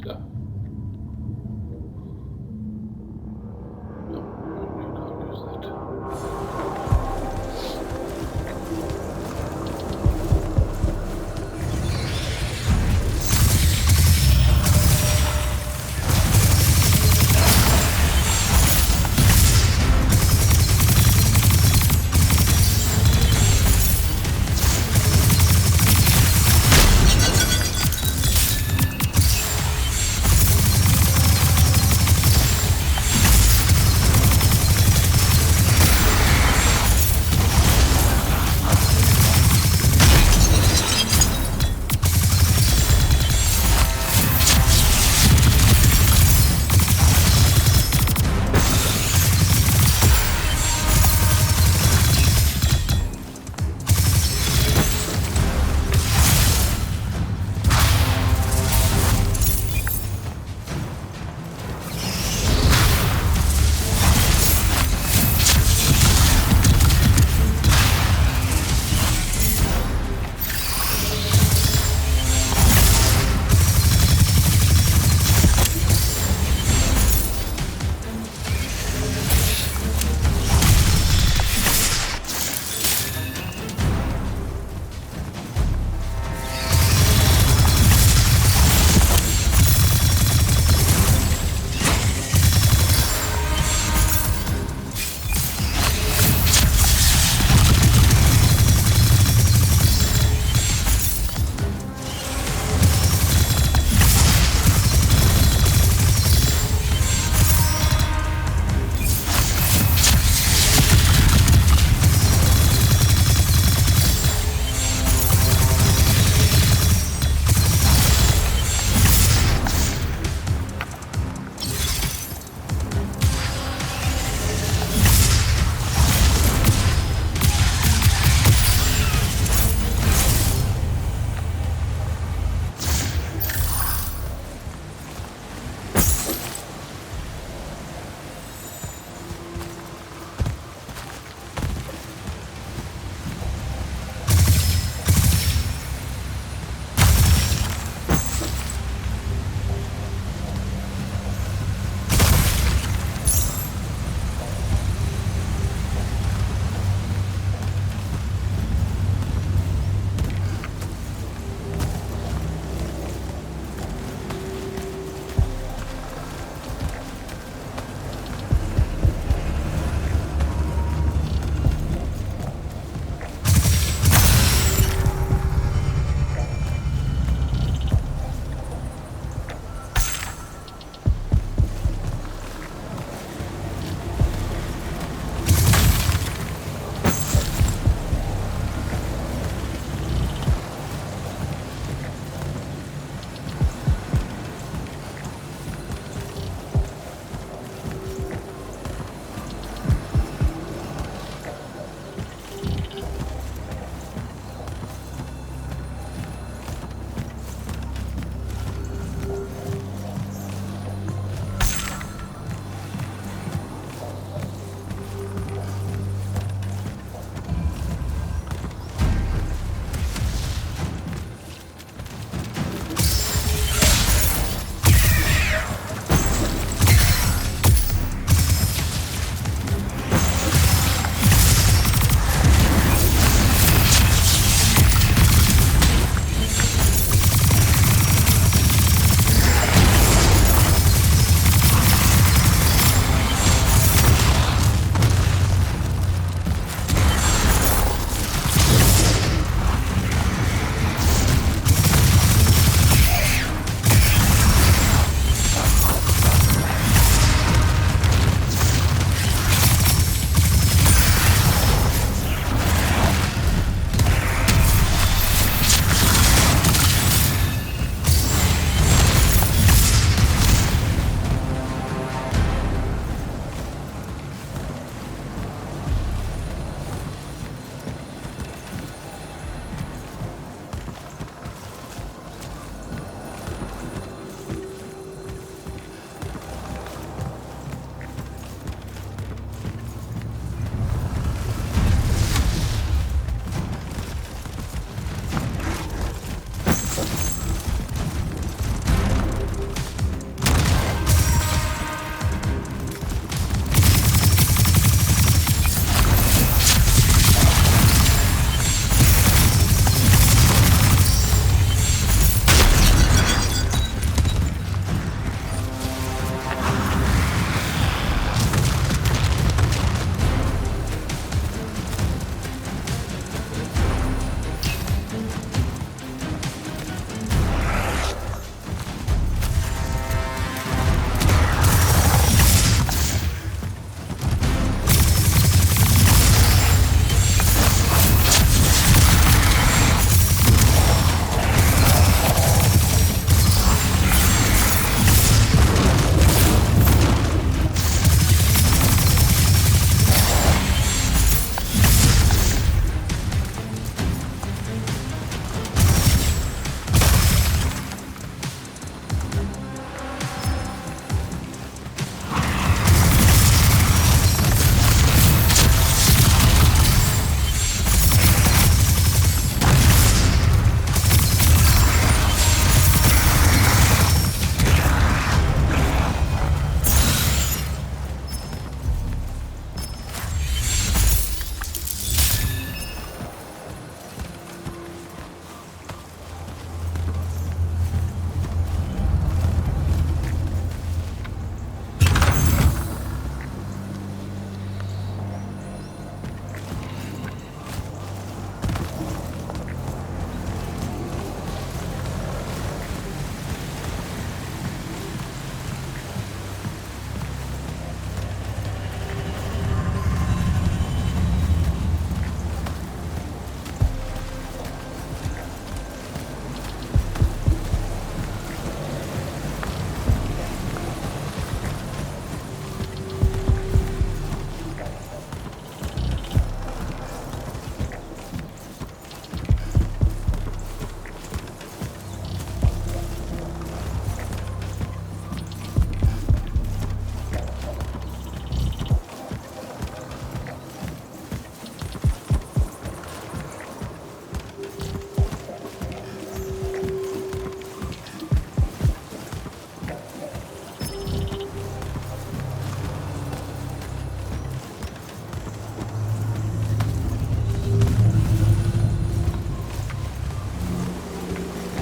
stuff. Oh, I need to use that.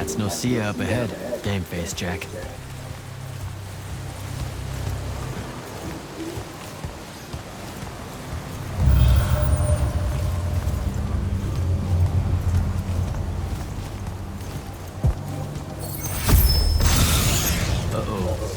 That's no see ya up ahead, game face Jack. Uh-oh.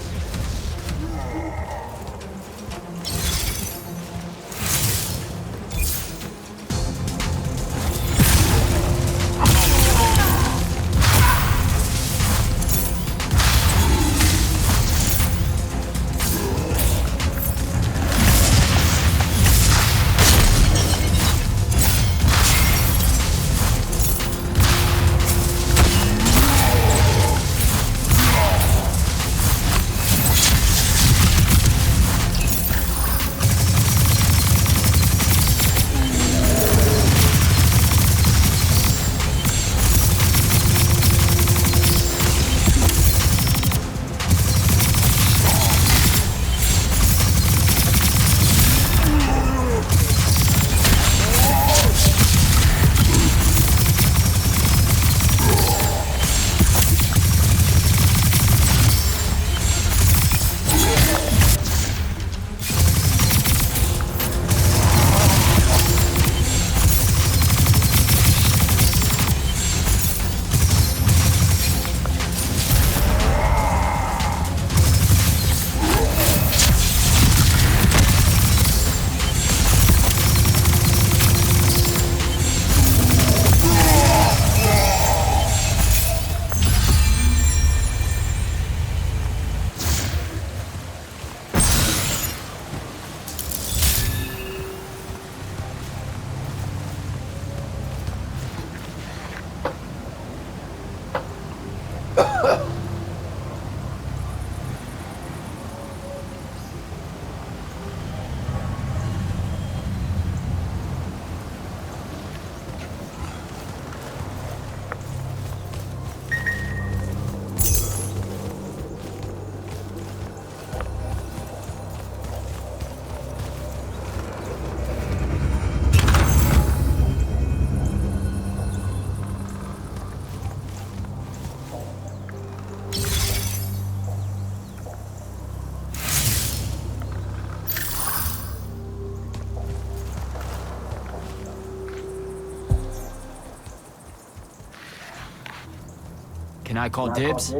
Can I call dibs?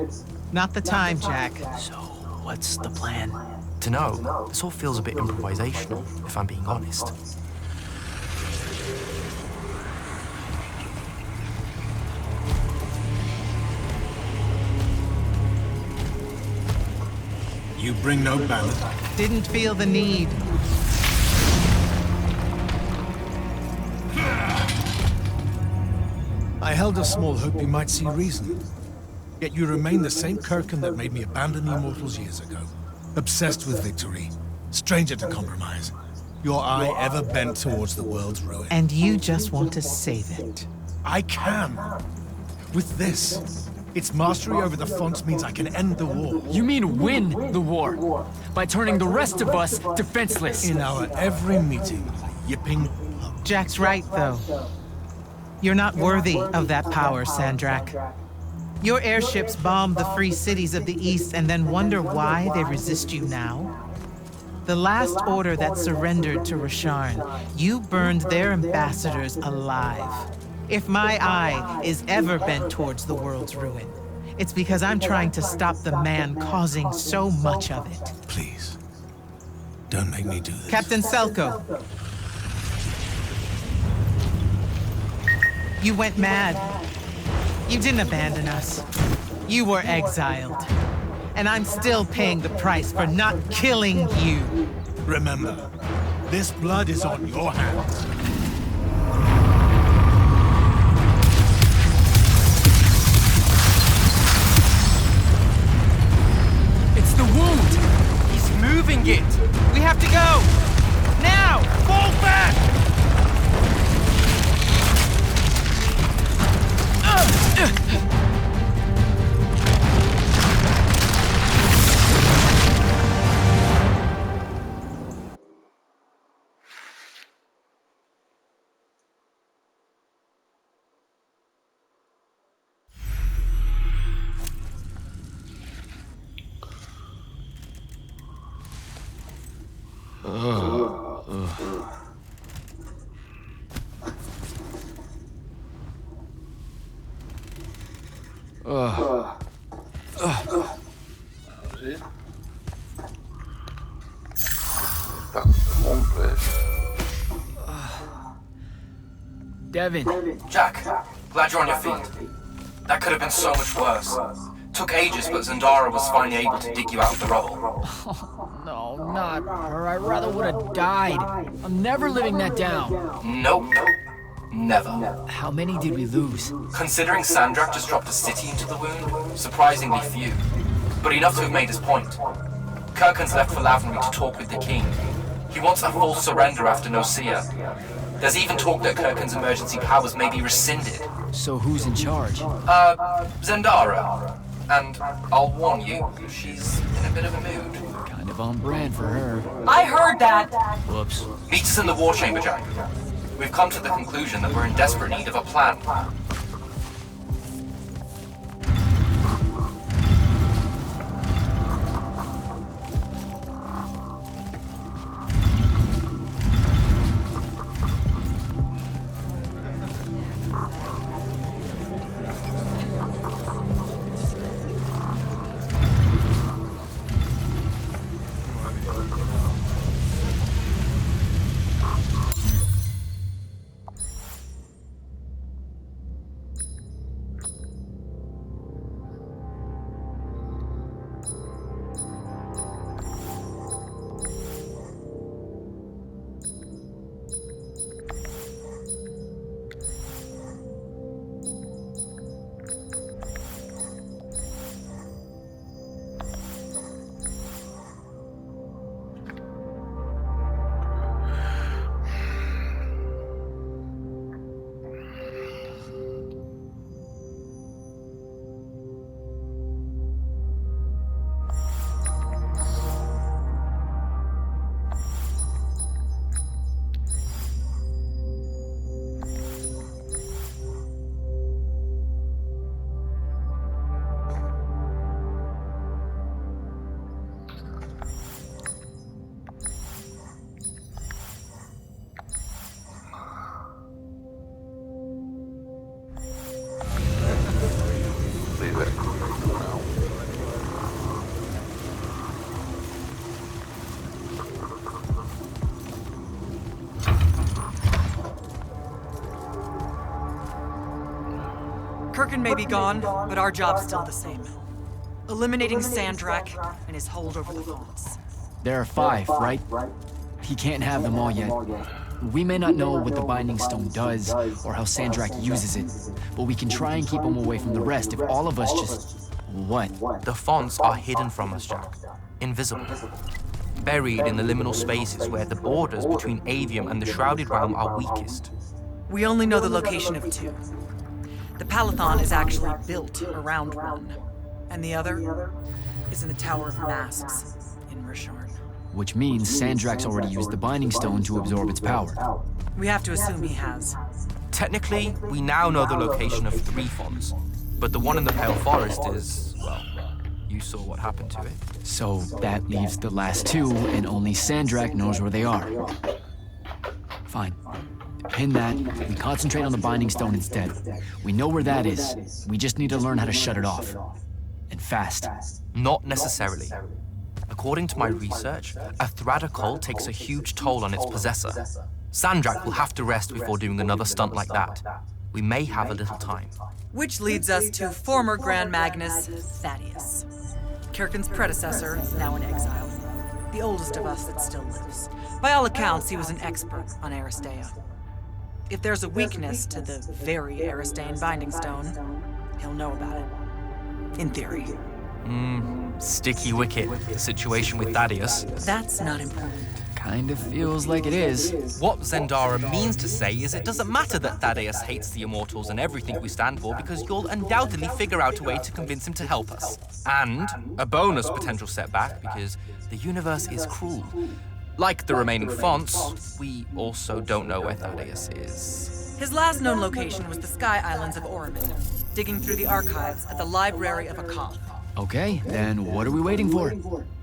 Not the time, Jack. So, what's the plan? Dunno. This all feels a bit improvisational, if I'm being honest. You bring no banner? Didn't feel the need. I held a small hope you might see reason. Yet you remain the same Kirkin that made me abandon the Immortals years ago. Obsessed with victory, stranger to compromise. Your eye ever bent towards the world's ruin. And you just want to save it. I can. With this, its mastery over the fonts means I can end the war. You mean win the war? By turning the rest of us defenseless? In our every meeting, yipping. Jack's right, though. You're not worthy of that power, Sandrak. Your airships bomb the free cities of the East and then wonder why they resist you now? The last order that surrendered to Rasharn, you burned their ambassadors alive. If my eye is ever bent towards the world's ruin, it's because I'm trying to stop the man causing so much of it. Please, don't make me do this. Captain Selko. You went mad. You didn't abandon us. You were exiled. And I'm still paying the price for not killing you. Remember, this blood is on your hands. It's the wound! He's moving it! We have to go! Now! Fall back! That was it. Back to the home place. Devin, Jack, glad you're on your feet. That could have been so much worse. Took ages, but Zendara was finally able to dig you out of the rubble. no, not her. I rather would have died. I'm never living that down. Nope. Never. How many did we lose? Considering Sandrak just dropped a city into the wound, surprisingly few. But enough to have made his point. Kirkhan's left for Lavenry to talk with the king. He wants a full surrender after Nicaea. There's even talk that Kirkhan's emergency powers may be rescinded. So who's in charge? Zendara. And I'll warn you, she's in a bit of a mood. Kind of on brand for her. I heard that! Whoops. Meet us in the war chamber, Jack. We've come to the conclusion that we're in desperate need of a plan. Leave it for now. Kirkhan may be gone, but our job's still the same. Eliminating Sandrak and his hold over the vaults. There are 5, right? He can't have them all yet. We may not know what the Binding Stone does, or how Sandrak uses it, but we can try and keep him away from the rest if all of us just... What? The fonts are hidden from us, Jack. Invisible. Buried in the liminal spaces where the borders between Aveum and the Shrouded Realm are weakest. We only know the location of 2. The Palathon is actually built around one, and the other is in the Tower of Masks in Risharn. Which means Sandrak's already used the Binding Stone to absorb its power. We have to assume he has. Technically, we now know the location of 3 fonts, but the one in the Pale Forest is, well, you saw what happened to it. So that leaves the last 2, and only Sandrak knows where they are. Fine. Pin that, we concentrate on the Binding Stone instead. We know where that is. We just need to learn how to shut it off. And fast. Not necessarily. According to my research, a Thradakol takes a huge toll on its possessor. Sandrak will have to rest before doing another stunt like that. We may have a little time. Which leads us to former Grand Magnus Thaddeus. Kirkhan's predecessor, now in exile. The oldest of us that still lives. By all accounts, he was an expert on Aristea. If there's a weakness to the very Aristean Binding Stone, he'll know about it. In theory. Sticky wicket, the situation with Thaddeus. That's not important. Kind of feels like it is. What Zendara means to say is it doesn't matter that Thaddeus hates the Immortals and everything we stand for, because you'll undoubtedly figure out a way to convince him to help us. And a bonus potential setback, because the universe is cruel. Like the remaining fonts, we also don't know where Thaddeus is. His last known location was the Sky Islands of Oromon, digging through the archives at the Library of Akoth. Okay, then what are we waiting for?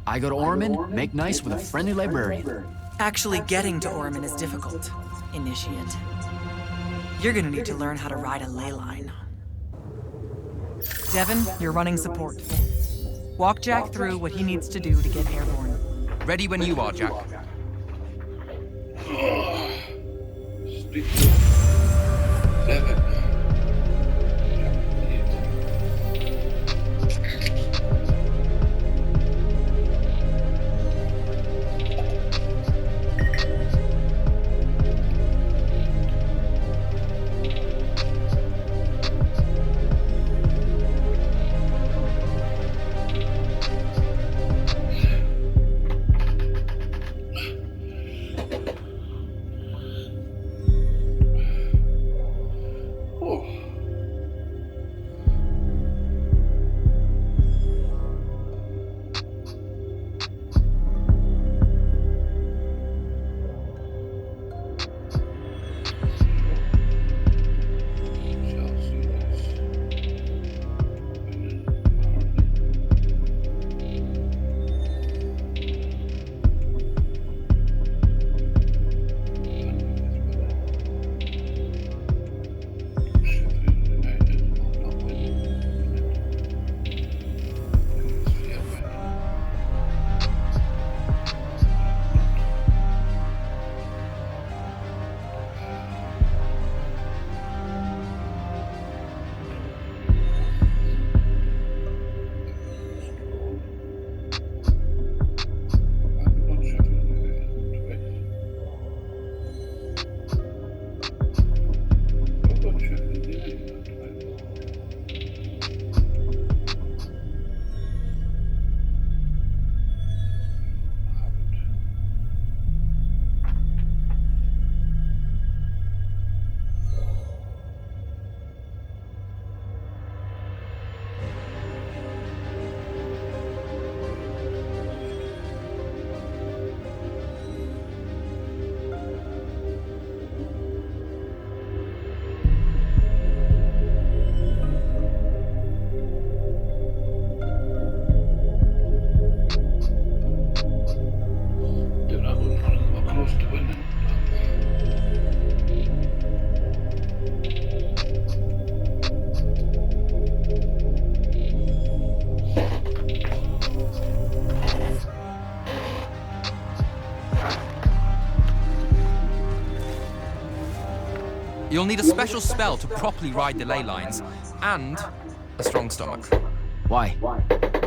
I go to Oromon, make nice with a friendly librarian. Actually getting to Oromon is difficult, Initiate. You're gonna need to learn how to ride a ley line. Devin, you're running support. Walk Jack through what he needs to do to get airborne. Ready when you are, Jack. Speak to Devin. You'll need a special spell to properly ride the ley lines, and a strong stomach. Why?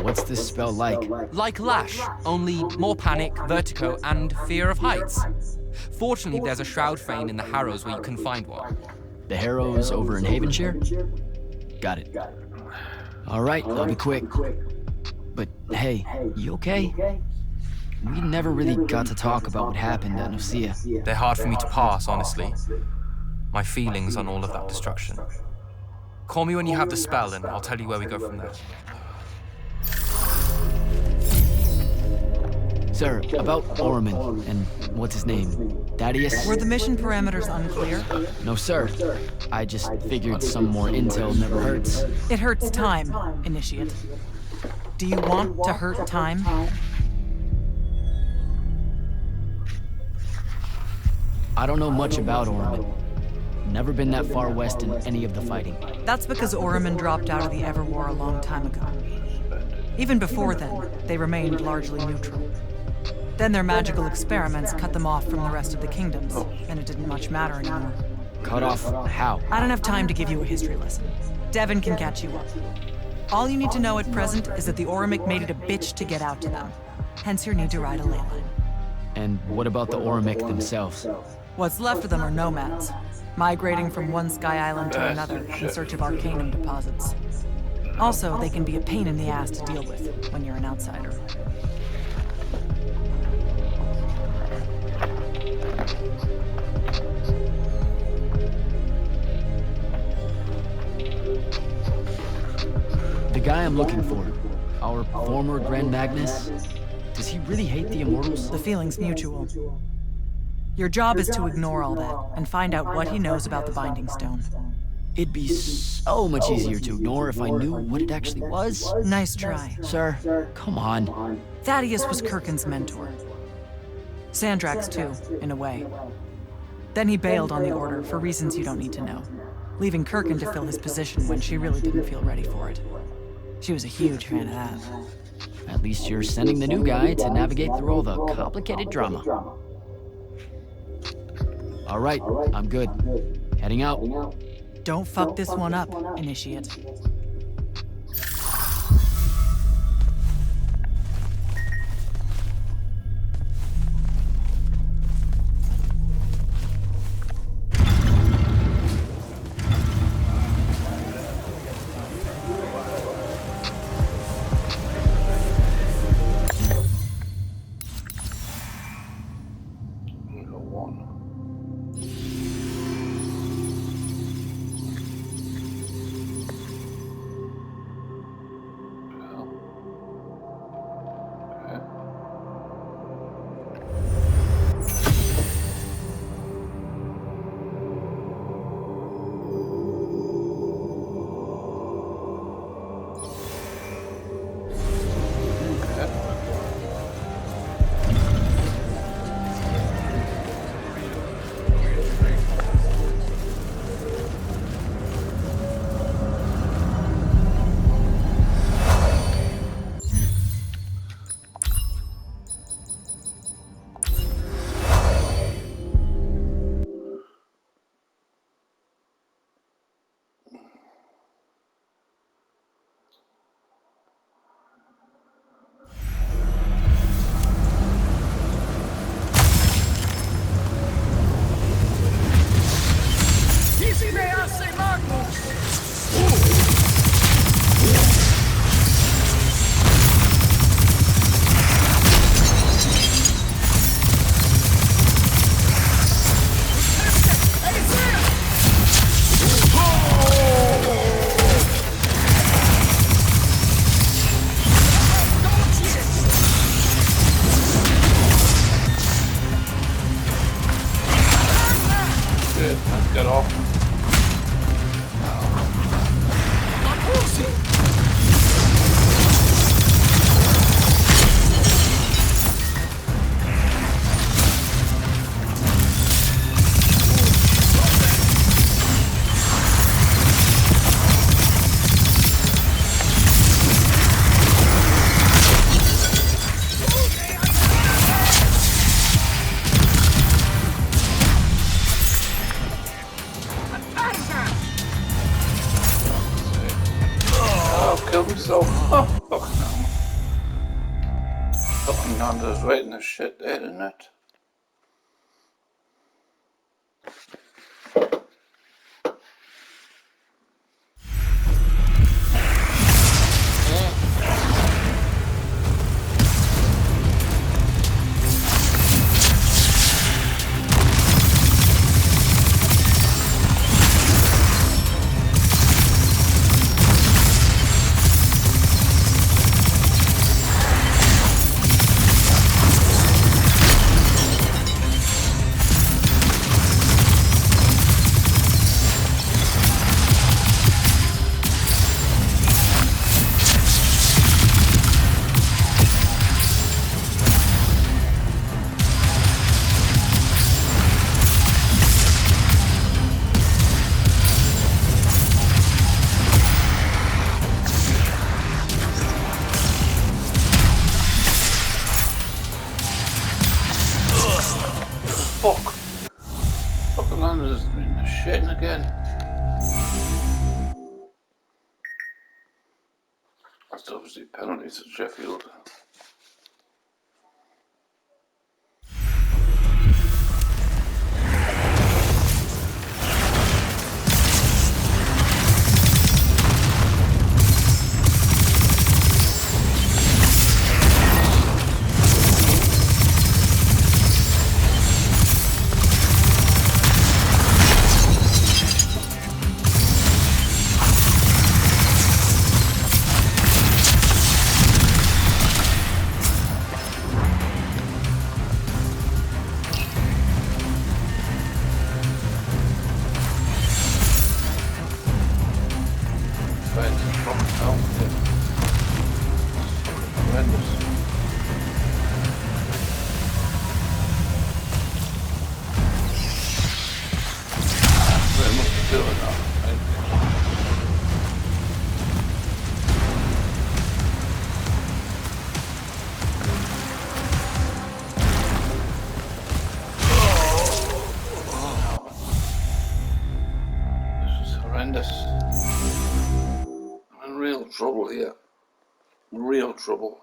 What's this spell like? Like Lash, only more panic, vertigo, and fear of heights. Fortunately, there's a Shroud Fane in the Harrows where you can find one. The Harrows over in Havenshire? Got it. All right, I'll be quick. But hey, you okay? We never really got to talk about what happened at Nicaea. They're hard for me to pass, honestly. My feelings on all of that destruction. Call me when you have the spell, and I'll tell you where we go from there. Sir, about Orman and what's his name? Thaddeus? Were the mission parameters unclear? No, sir. I just figured some more intel never hurts. It hurts time, Initiate. Do you want to hurt time? I don't know much about Orman. Never been that far west in any of the fighting. That's because Orman dropped out of the Everwar a long time ago. Even before then, they remained largely neutral. Then their magical experiments cut them off from the rest of the kingdoms, and it didn't much matter anymore. Cut off how? I don't have time to give you a history lesson. Devin can catch you up. All you need to know at present is that the Orimic made it a bitch to get out to them. Hence your need to ride a ley line. And what about the Orimic themselves? What's left of them are nomads, migrating from one sky island to another in search of arcanum deposits. Also, they can be a pain in the ass to deal with when you're an outsider. The guy I'm looking for, our former Grand Magnus, does he really hate the Immortals? The feeling's mutual. Your job is to ignore all that and find out what he knows about the Binding Stone. It'd be so much easier to ignore if I knew what it actually was. Nice try. Sir, come on. Thaddeus was Kirkin's mentor. Sandrax too, in a way. Then he bailed on the Order for reasons you don't need to know, leaving Kirkin to fill his position when she really didn't feel ready for it. She was a huge fan of that. At least you're sending the new guy to navigate through all the complicated drama. All right, I'm good. Heading out. Don't fuck this one up, Initiate. Get off. Kill myself. Oh, fuck no. Fucking Nando's waiting this shit there, isn't it? Fuck. Fucking Nando's in the shitting again. That's obviously penalties at Sheffield. in real trouble here. Real trouble.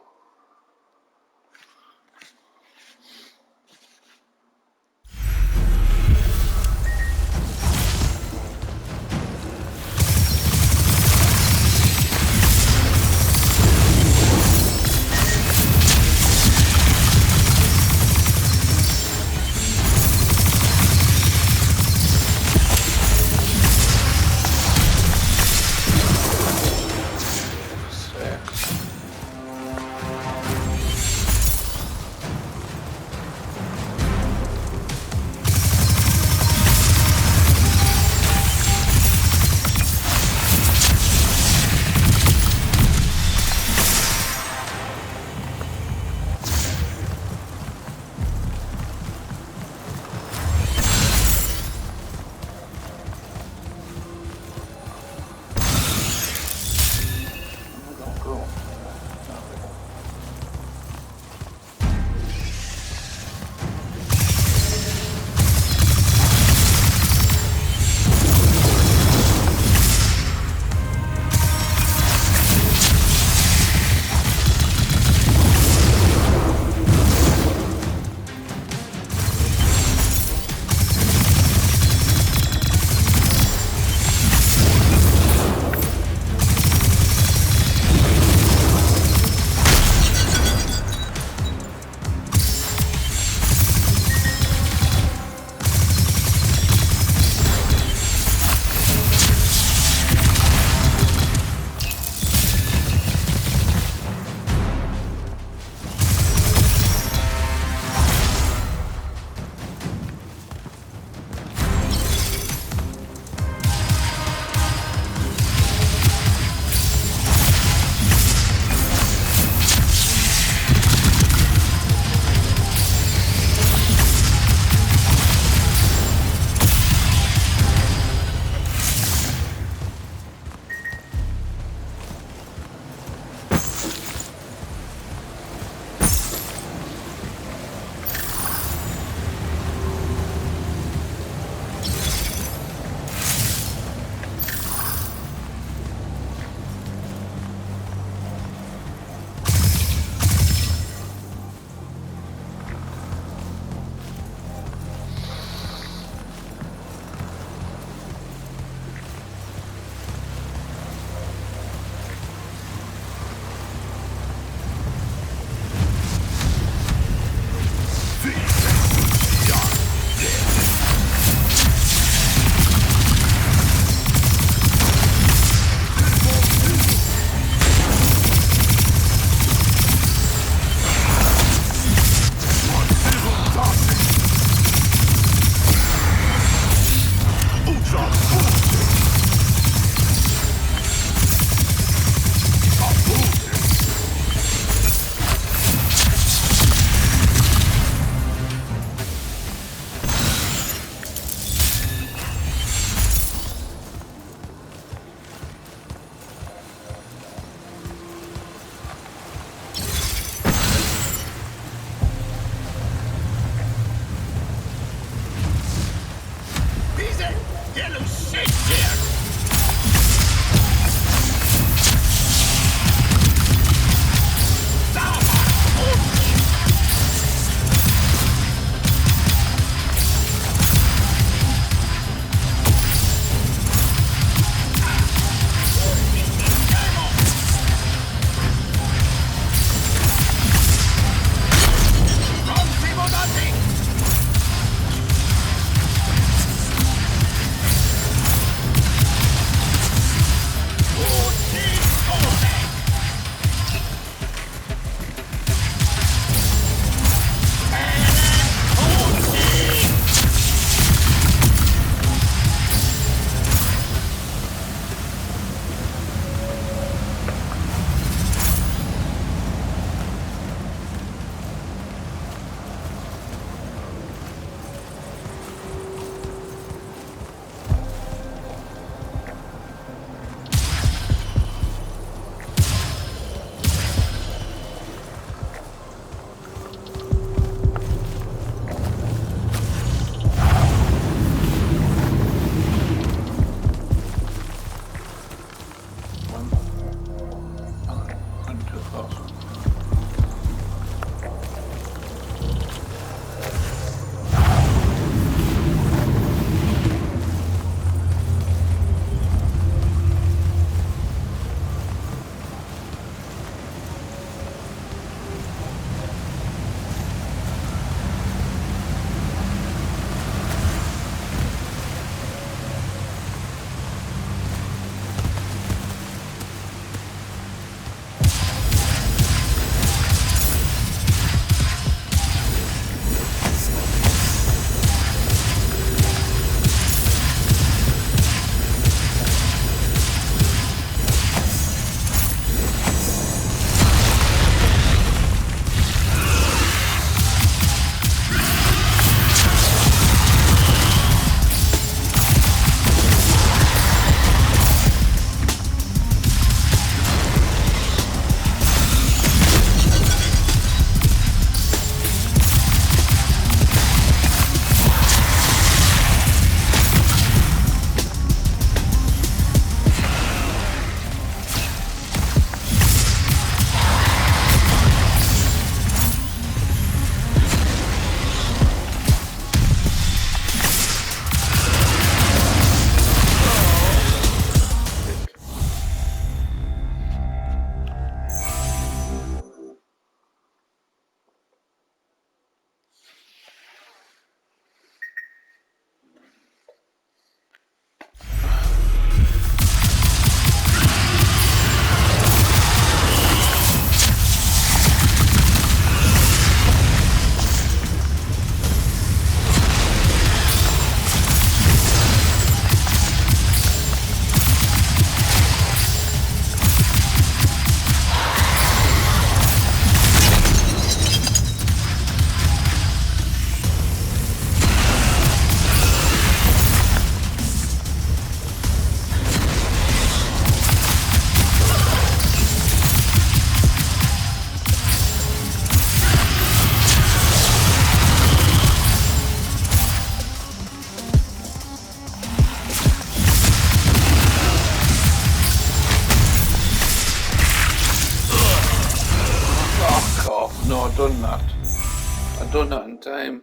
done that. I'd done that in time.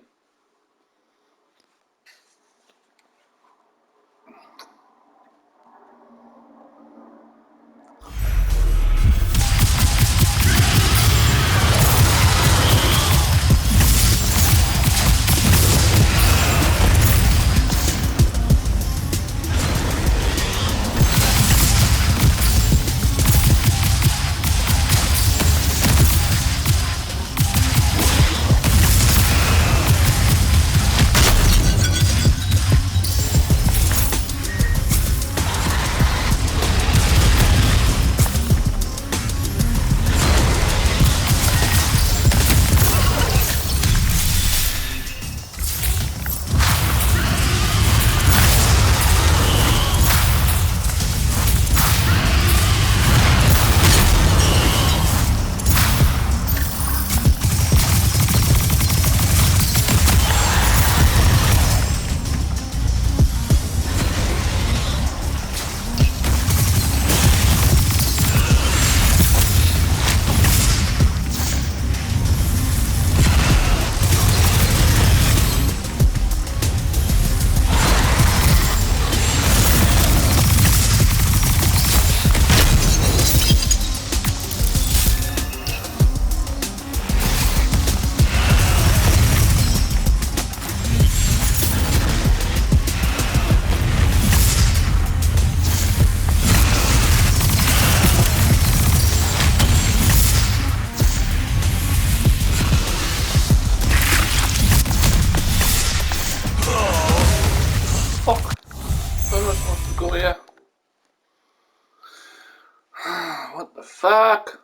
Fuck. Where am I supposed to go here? What the fuck?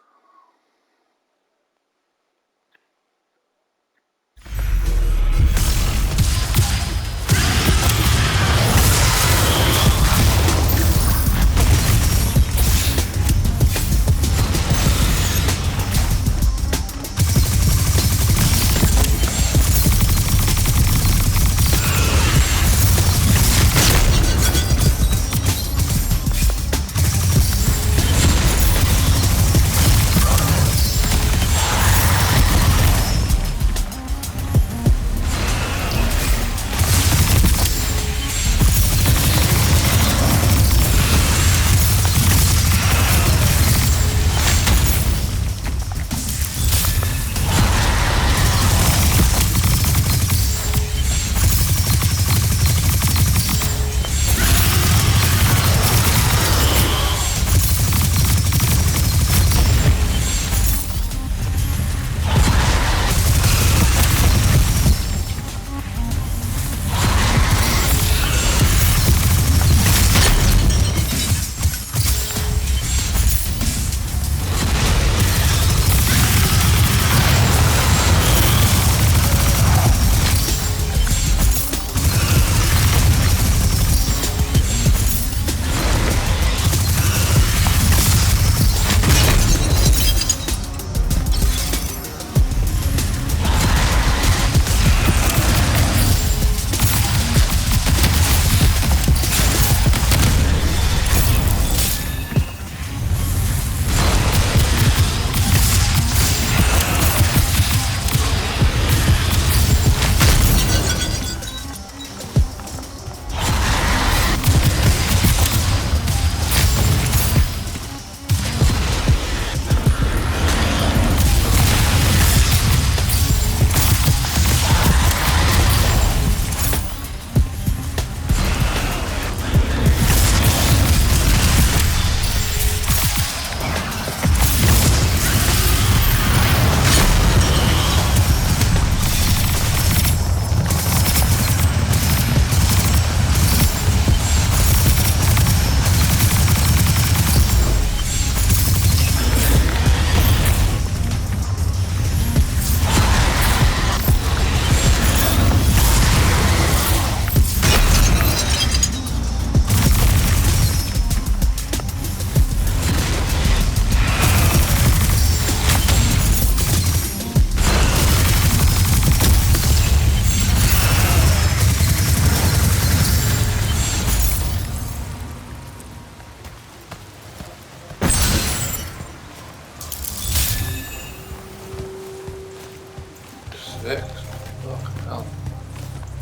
fixed. Fucking hell.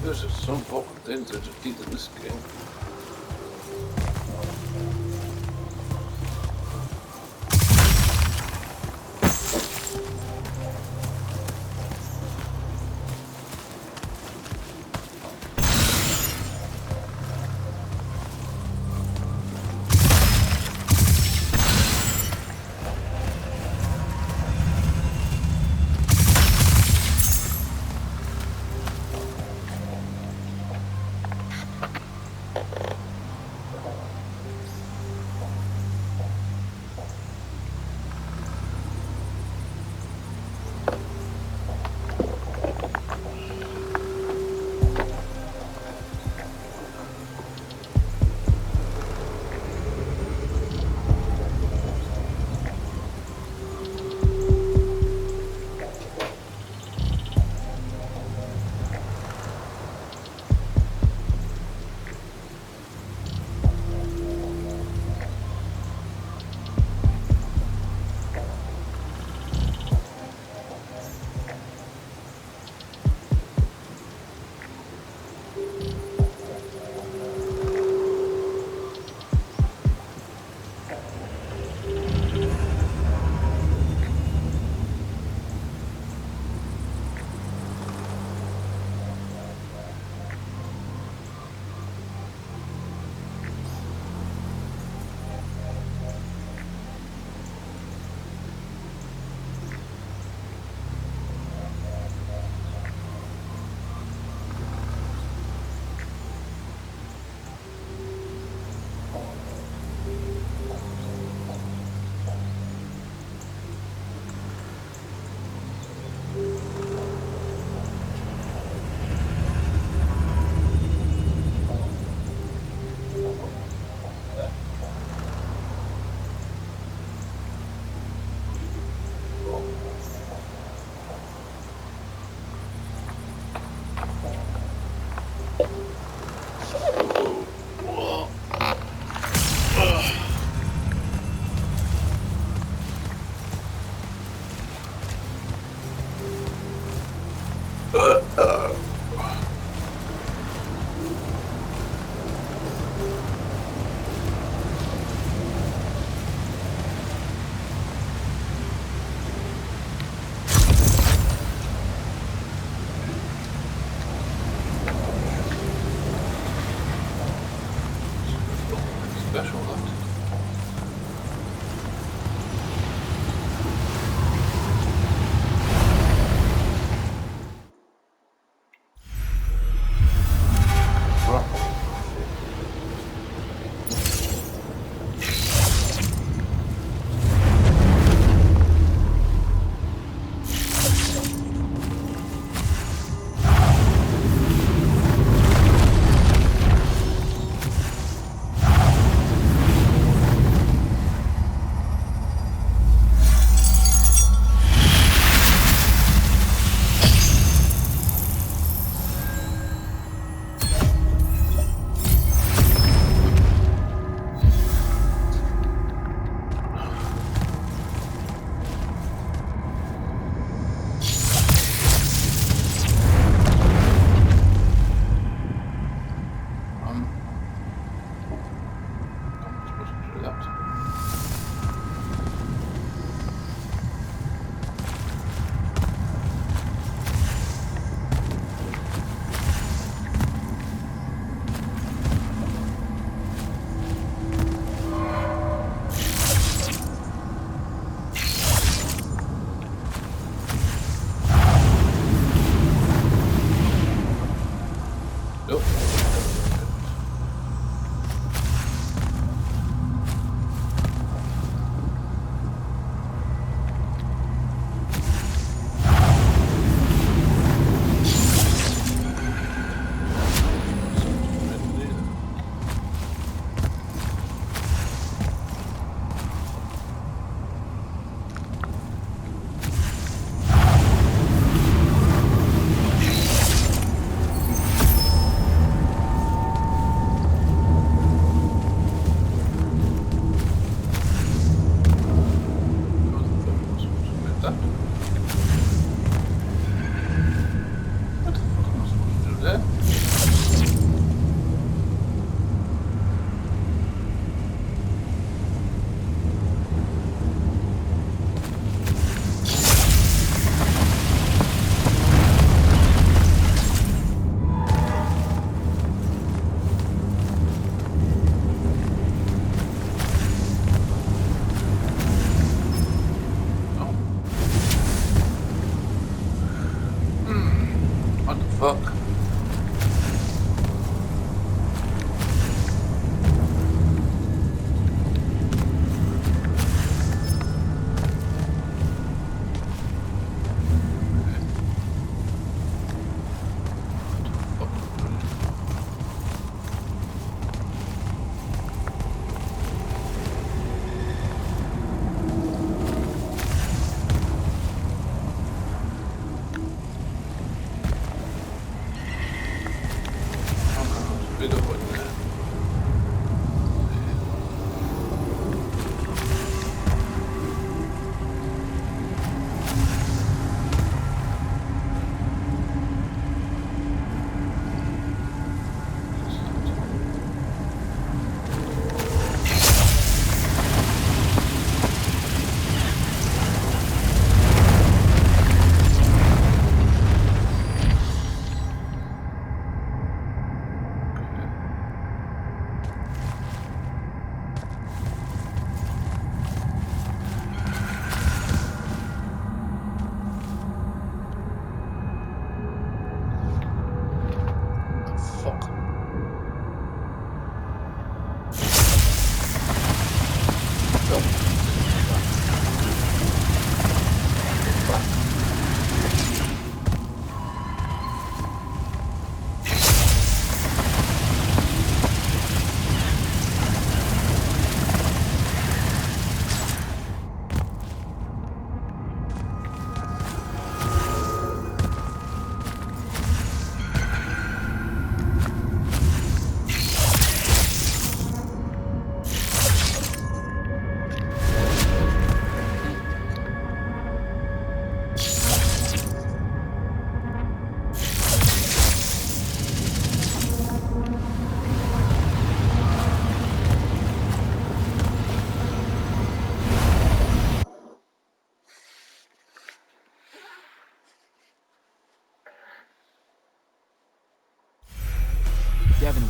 There's just some fucking things I just need in this game.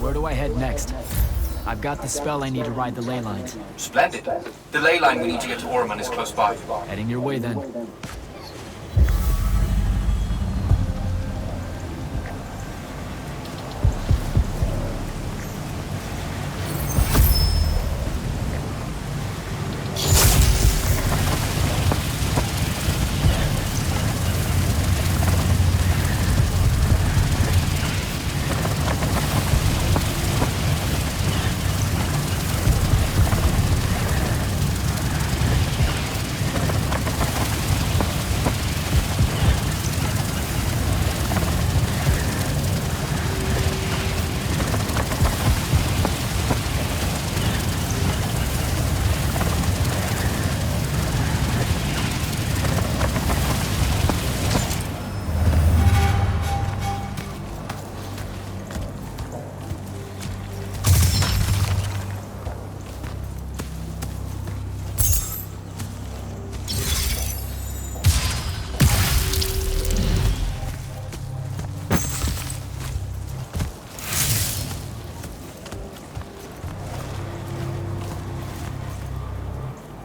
Where do I head next? I've got the spell I need to ride the ley lines. Splendid. The ley line we need to get to Orman is close by. Heading your way then.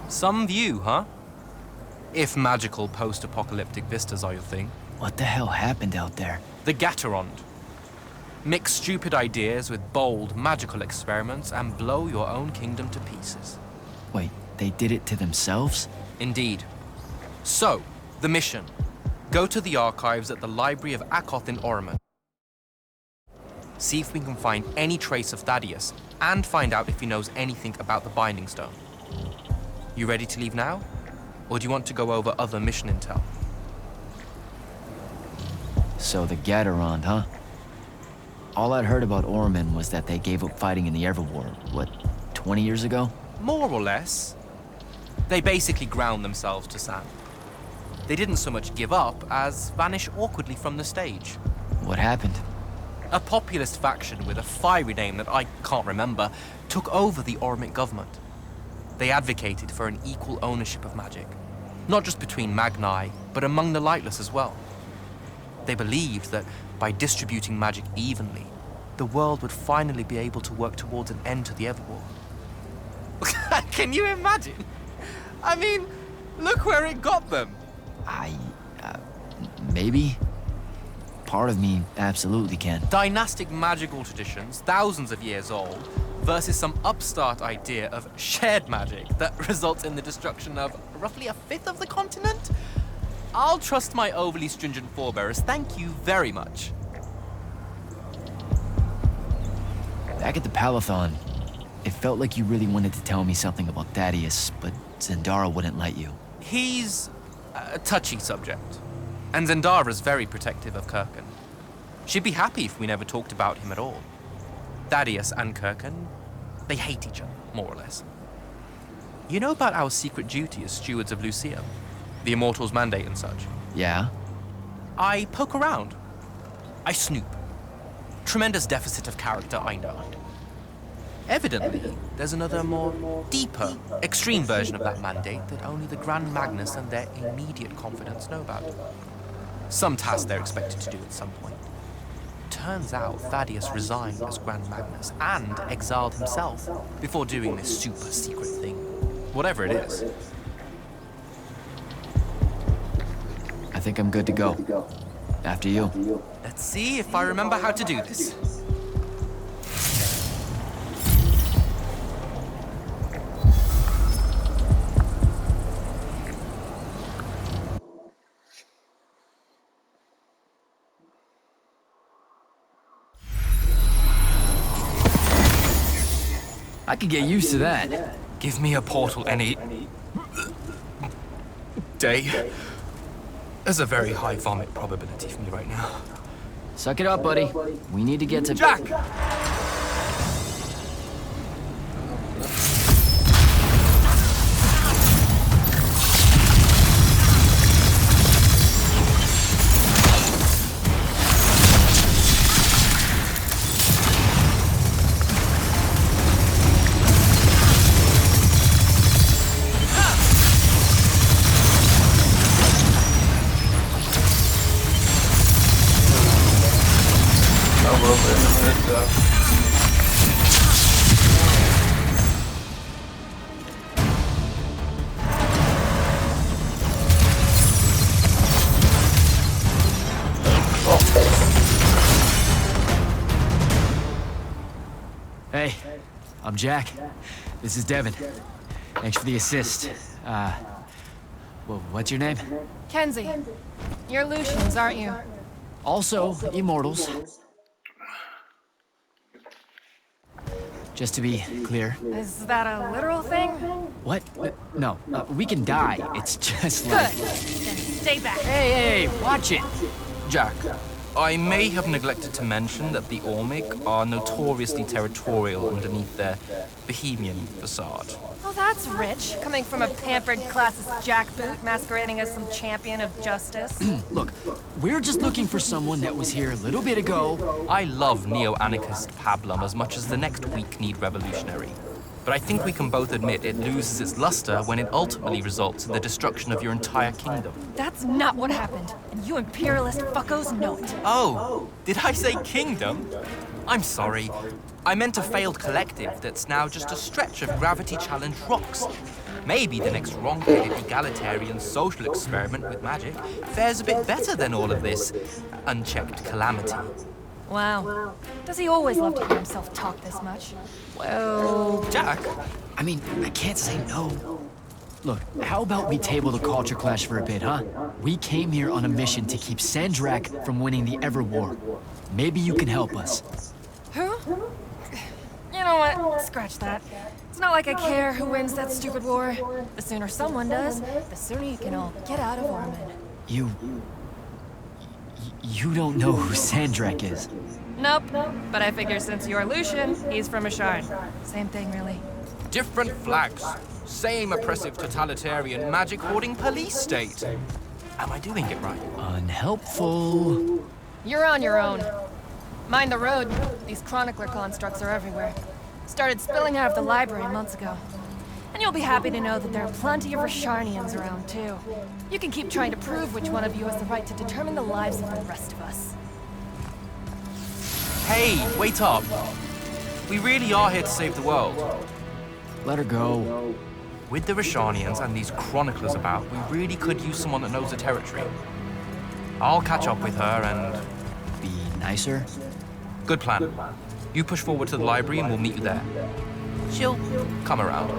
Some view, huh? If magical post-apocalyptic vistas are your thing. What the hell happened out there? The Gatorond. Mix stupid ideas with bold, magical experiments and blow your own kingdom to pieces. Wait, they did it to themselves? Indeed. So, the mission. Go to the archives at the Library of Akoth in Orman. See if we can find any trace of Thaddeus, and find out if he knows anything about the Binding Stone. You ready to leave now? Or do you want to go over other mission intel? So the Gatorond, huh? All I'd heard about Orman was that they gave up fighting in the Everwar, what, 20 years ago? More or less. They basically ground themselves to sand. They didn't so much give up as vanish awkwardly from the stage. What happened? A populist faction with a fiery name that I can't remember took over the Ormic government. They advocated for an equal ownership of magic, not just between Magni, but among the lightless as well. They believed that by distributing magic evenly, the world would finally be able to work towards an end to the Everwar. Can you imagine? I mean, look where it got them. Maybe? Part of me absolutely can. Dynastic magical traditions, thousands of years old, versus some upstart idea of shared magic that results in the destruction of roughly a fifth of the continent? I'll trust my overly stringent forebears, thank you very much. Back at the Palathon, it felt like you really wanted to tell me something about Thaddeus, but Zendara wouldn't let you. He's a touchy subject, and Zendara's very protective of Kirkan. She'd be happy if we never talked about him at all. Thaddeus and Kirkan, they hate each other, more or less. You know about our secret duty as stewards of Lucia? The Immortals' mandate and such? Yeah? I poke around. I snoop. Tremendous deficit of character, I know. Evidently, there's another more deeper, extreme version of that mandate that only the Grand Magnus and their immediate confidants know about. Some task they're expected to do at some point. Turns out Thaddeus resigned as Grand Magnus and exiled himself before doing this super secret thing. Whatever it is. I think I'm good to go. After you. Let's see if I remember how to do this. I could get used to that. Give me a portal any day. There's a very high vomit probability for me right now. Suck it up, buddy. We need to get to... Jack! I'm Jack. This is Devin. Thanks for the assist. Well, what's your name? Kenzie. You're Lucians, aren't you? Also, Immortals. Just to be clear. Is that a literal thing? What? No, we can die. It's just Good. like... Then stay back. Hey, watch it! Jack, I may have neglected to mention that the Ormic are notoriously territorial underneath their bohemian facade. Oh, that's rich. Coming from a pampered classist jackboot masquerading as some champion of justice. Look, we're just looking for someone that was here a little bit ago. I love neo-anarchist pablum as much as the next weak-kneed revolutionary. But I think we can both admit it loses its luster when it ultimately results in the destruction of your entire kingdom. That's not what happened, and you imperialist fuckos know it. Oh, did I say kingdom? I'm sorry. I meant a failed collective that's now just a stretch of gravity-challenged rocks. Maybe the next wrong-headed egalitarian social experiment with magic fares a bit better than all of this unchecked calamity. Wow. Does he always love to hear himself talk this much? Well, Jack, I mean, I can't say no. Look, how about we table the culture clash for a bit, huh? We came here on a mission to keep Sandrak from winning the Ever War. Maybe you can help us. Who? You know what? Scratch that. It's not like I care who wins that stupid war. The sooner someone does, the sooner you can all get out of Ormond. You don't know who Sandrak is. Nope. But I figure since you're Lucian, he's from Ashard. Same thing, really. different flags, same oppressive totalitarian magic-hoarding police state. Am I doing it right? Unhelpful. You're on your own. Mind the road. These chronicler constructs are everywhere. Started spilling out of the library months ago. And you'll be happy to know that there are plenty of Rasharnians around, too. You can keep trying to prove which one of you has the right to determine the lives of the rest of us. Hey, wait up. We really are here to save the world. Let her go. With the Rasharnians and these chroniclers about, we really could use someone that knows the territory. I'll catch up with her and... Be nicer. Good plan. You push forward to the library and we'll meet you there. She'll come around.